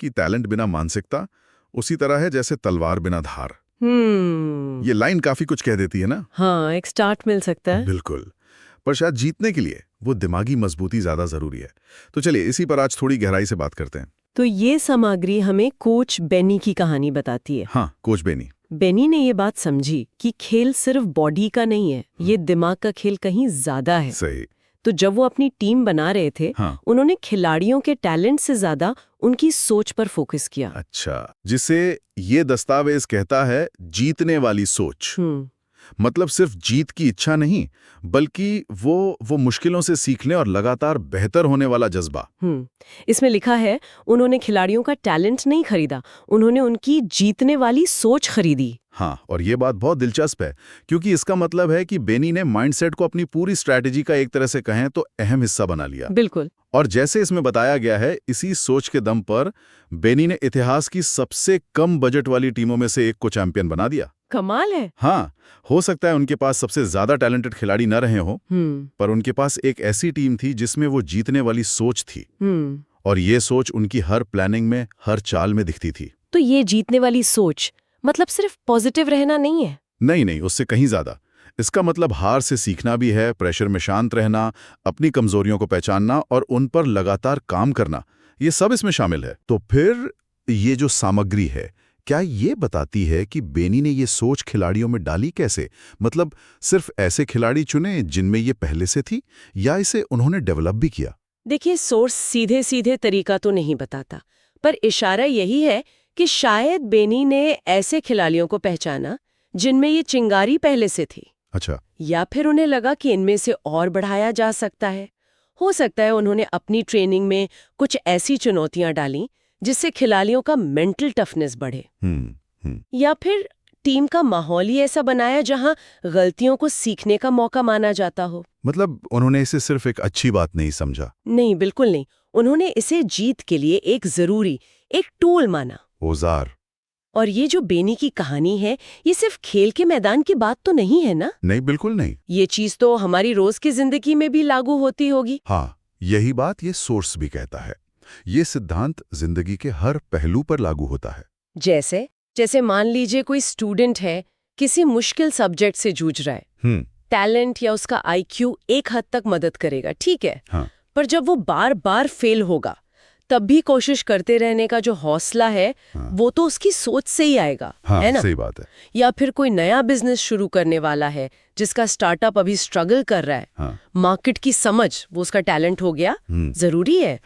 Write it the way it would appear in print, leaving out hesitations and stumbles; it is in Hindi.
कि टैलेंट बिना मानसिकता उसी तरह है जैसे तलवार बिना धार। हम्म। ये लाइन काफी कुछ कह देती है ना। हाँ, एक स्टार्ट मिल सकता है। बिल्कुल। पर शायद जीतने के लिए वो दिमागी मजबूती ज्यादा जरूरी है। तो चलिए इसी पर आज थोड़ी गहराई से बात करते हैं। तो ये सामग्री हमें कोच बेनी की कहानी बताती है। हाँ, कोच बेनी। बेनी ने ये बात समझी कि खेल सिर्फ बॉडी का नहीं है, ये दिमाग का खेल कहीं ज्यादा है। सही। तो जब वो अपनी टीम बना रहे थे, हाँ। उन्होंने खिलाड़ियों के टैलेंट से ज्यादा उनकी सोच पर फोकस किया। अच्छा, जिसे ये दस्तावेज कहता है जीतने वाली सोच। मतलब सिर्फ जीत की इच्छा नहीं, बल्कि वो मुश्किलों से सीखने और लगातार बेहतर होने वाला जज्बा। इसमें लिखा है, उन्होंने खिलाड़ियों का टैलेंट नहीं खरीदा, उन्होंने उनकी जीतने वाली सोच खरीदी। हाँ, और ये बात बहुत दिलचस्प है, क्योंकि इसका मतलब है कि बेनी ने माइंडसेट को अपनी पूरी स्ट्रैटेजी का एक तरह से कहें तो अहम हिस्सा बना लिया। बिल्कुल। और जैसे इसमें बताया गया है, इसी सोच के दम पर बेनी ने इतिहास की सबसे कम बजट वाली टीमों में से एक को चैंपियन बना दिया। कमाल है। हाँ, हो सकता है उनके पास सबसे ज्यादा टैलेंटेड खिलाड़ी न रहे हो, पर उनके पास एक ऐसी टीम थी जिसमें वो जीतने वाली सोच थी। और ये सोच उनकी हर प्लानिंग में, हर चाल में दिखती थी। तो ये जीतने वाली सोच मतलब सिर्फ पॉजिटिव रहना नहीं है? नहीं, उससे कहीं ज्यादा। इसका मतलब हार से सीखना भी है, प्रेशर में शांत रहना, अपनी कमजोरियों को पहचानना और उन पर लगातार काम करना, ये सब इसमें शामिल है। तो फिर ये जो सामग्री है, क्या ये बताती है कि बेनी ने ये सोच खिलाड़ियों में डाली कैसे? मतलब सिर्फ ऐसे खिलाड़ी चुने जिनमें ये पहले से थी, या इसे उन्होंने डेवलप भी किया? देखिए, सोर्स सीधे सीधे तरीका तो नहीं बताता, पर इशारा यही है कि शायद बेनी ने ऐसे खिलाड़ियों को पहचाना जिनमें ये चिंगारी पहले से थी। अच्छा। या फिर उन्हें लगा कि इनमें से और बढ़ाया जा सकता है। हो सकता है उन्होंने अपनी ट्रेनिंग में कुछ ऐसी चुनौतियां डाली जिससे खिलाड़ियों का मेंटल टफनेस बढ़े। या फिर टीम का माहौल ही ऐसा बनाया जहां गलतियों को सीखने का मौका माना जाता हो। मतलब उन्होंने इसे सिर्फ एक अच्छी बात नहीं समझा? नहीं, बिल्कुल नहीं। उन्होंने इसे जीत के लिए एक जरूरी, एक टूल माना। औजार। और ये जो बेनी की कहानी है, ये सिर्फ खेल के मैदान की बात तो नहीं है ना? नहीं, बिल्कुल नहीं। ये चीज तो हमारी रोज की जिंदगी में भी लागू होती होगी। हाँ, यही बात ये सोर्स भी कहता है। ये सिद्धांत जिंदगी के हर पहलू पर लागू होता है। जैसे मान लीजिए कोई स्टूडेंट है, किसी मुश्किल सब्जेक्ट से जूझ रहा है। टैलेंट या उसका आईक्यू एक हद तक मदद करेगा, ठीक है। हाँ। पर जब वो बार बार फेल होगा, तब भी कोशिश करते रहने का जो हौसला है, वो तो उसकी सोच से ही आएगा। हाँ, है ना? सही बात है। या फिर कोई नया बिजनेस शुरू करने वाला है, जिसका स्टार्टअप अभी स्ट्रगल कर रहा है। मार्केट की समझ, वो उसका टैलेंट हो गया, जरूरी है।